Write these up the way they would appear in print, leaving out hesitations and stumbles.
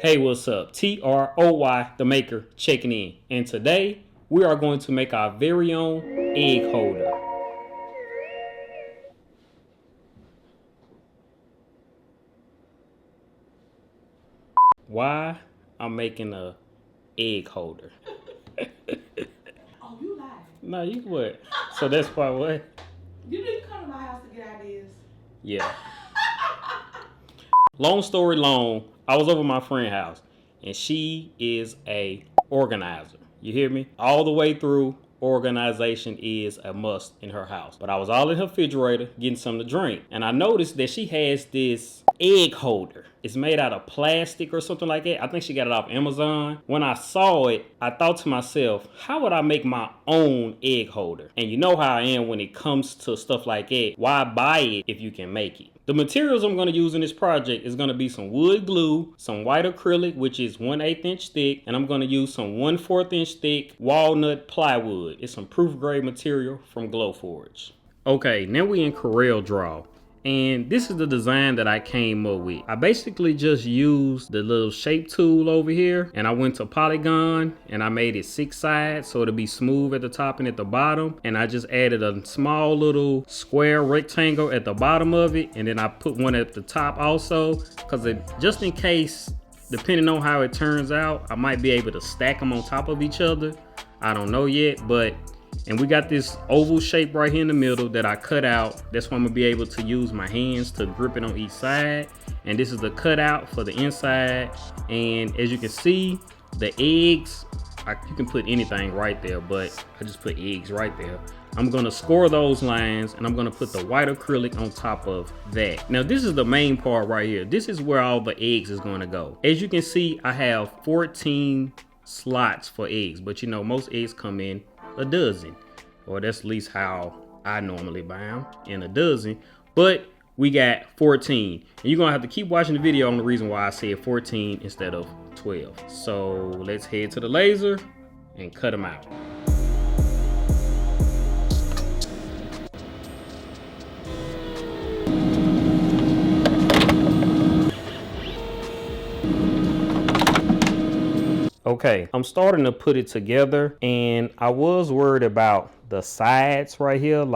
Hey, what's up? TROY, the maker, checking in. And today, we are going to make our very own egg holder. Why I'm making a egg holder? Oh, you lied. No, you what? So that's why what? You didn't come to my house to get ideas. Yeah. Long story long, I was over at my friend's house, and she is a organizer. You hear me? All the way through, organization is a must in her house. But I was all in her refrigerator getting something to drink, and I noticed that she has this egg holder. It's made out of plastic or something like that. I think she got it off Amazon. When I saw it, I thought to myself, how would I make my own egg holder? And you know how I am when it comes to stuff like that. Why buy it if you can make it? The materials I'm going to use in this project is going to be some wood glue, some white acrylic, which is 1/8 inch thick, and I'm going to use some 1/4 inch thick walnut plywood. It's some proof grade material from Glowforge. Okay, now we in Coreldraw. And this is the design that I came up with. I basically just used the little shape tool over here, and I went to polygon and I made it 6 sides so it'll be smooth at the top and at the bottom. And I just added a small little square rectangle at the bottom of it, and then I put one at the top also, because just in case, depending on how it turns out, I might be able to stack them on top of each other. I don't know yet, but and we got this oval shape right here in the middle that I cut out. That's why I'm gonna be able to use my hands to grip it on each side. And this is the cutout for the inside. And as you can see, the eggs, you can put anything right there, but I just put eggs right there. I'm gonna score those lines, and I'm gonna put the white acrylic on top of that. Now this is the main part right here. This is where all the eggs is gonna go. As you can see, I have 14 slots for eggs, but you know, most eggs come in a dozen, or that's at least how I normally buy them, in a dozen. But we got 14, and you're gonna have to keep watching the video on the reason why I said 14 instead of 12. So let's head to the laser and cut them out. Okay, I'm starting to put it together, and I was worried about the sides right here,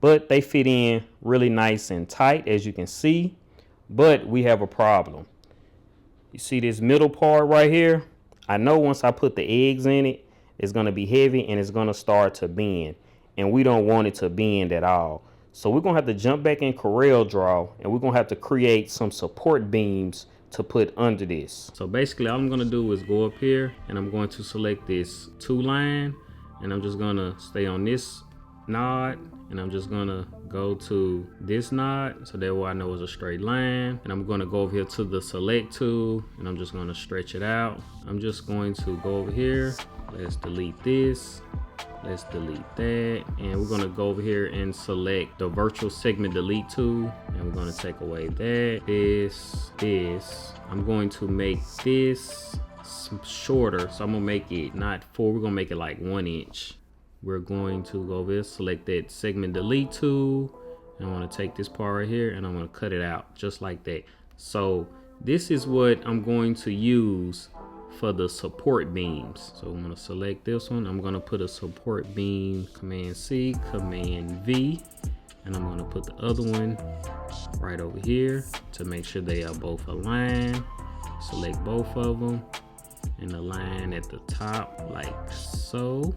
but they fit in really nice and tight, as you can see. But we have a problem. You see this middle part right here? I know once I put the eggs in it, it's gonna be heavy and it's gonna start to bend, and we don't want it to bend at all. So we're gonna have to jump back in Coreldraw, and we're gonna have to create some support beams to put under this. So basically all I'm gonna do is go up here, and I'm going to select this 2 line, and I'm just gonna stay on this knot, and I'm just gonna go to this knot, so that way I know it's a straight line. And I'm gonna go over here to the select tool, and I'm just gonna stretch it out. I'm just going to go over here, let's delete this, let's delete that, and we're gonna go over here and select the virtual segment delete tool, and we're gonna take away that, this. I'm going to make this shorter, so I'm gonna make it not 4, we're gonna make it like 1 inch. We're going to go over here, select that segment delete tool, and I want to take this part right here, and I'm going to cut it out just like that. So this is what I'm going to use for the support beams. So I'm going to select this one. I'm going to put a support beam, Command C, Command V, and I'm going to put the other one right over here to make sure they are both aligned. Select both of them and align at the top like so.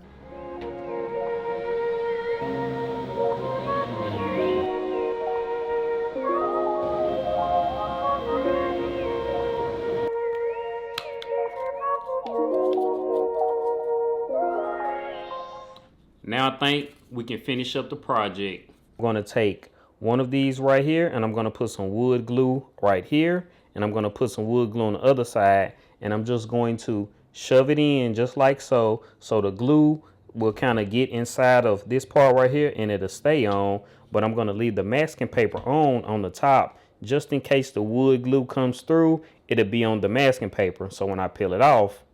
Now I think we can finish up the project. I'm gonna take one of these right here, and I'm gonna put some wood glue right here, and I'm gonna put some wood glue on the other side, and I'm just going to shove it in just like so, so the glue will kind of get inside of this part right here, and it'll stay on. But I'm gonna leave the masking paper on the top, just in case the wood glue comes through. It'll be on the masking paper, so when I peel it off,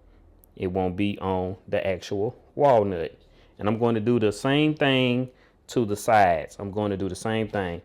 it won't be on the actual walnut. And I'm going to do the same thing to the sides. I'm going to do the same thing.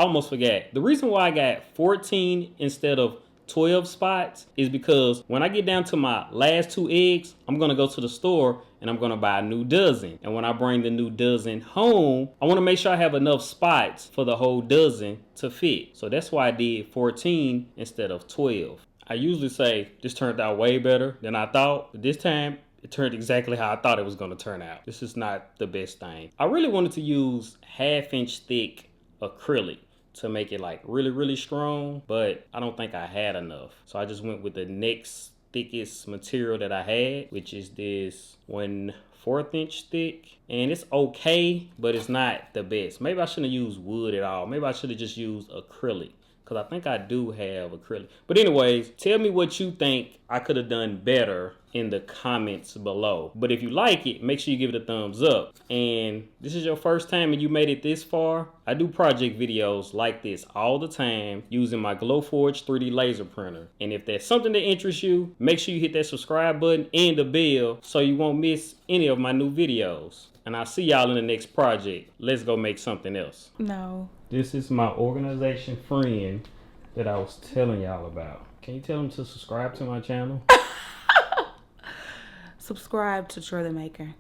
almost forgot. The reason why I got 14 instead of 12 spots is because when I get down to my last 2 eggs, I'm going to go to the store and I'm going to buy a new dozen. And when I bring the new dozen home, I want to make sure I have enough spots for the whole dozen to fit. So that's why I did 14 instead of 12. I usually say this turned out way better than I thought, but this time it turned exactly how I thought it was going to turn out. This is not the best thing. I really wanted to use 1/2 inch thick acrylic to make it like really strong, but I don't think I had enough. So I just went with the next thickest material that I had, which is this 1/4 inch thick. And it's okay, but it's not the best. Maybe I shouldn't have used wood at all. Maybe I should have just used acrylic, because I think I do have acrylic. But anyways, tell me what you think I could have done better in the comments below. But if you like it, make sure you give it a thumbs up. And this is your first time and you made it this far, I do project videos like this all the time using my Glowforge 3D laser printer. And if that's something that interests you, make sure you hit that subscribe button and the bell so you won't miss any of my new videos. And I'll see y'all in the next project. Let's go make something else. No. This is my organization friend that I was telling y'all about. Can you tell them to subscribe to my channel? Subscribe to Troy the Maker.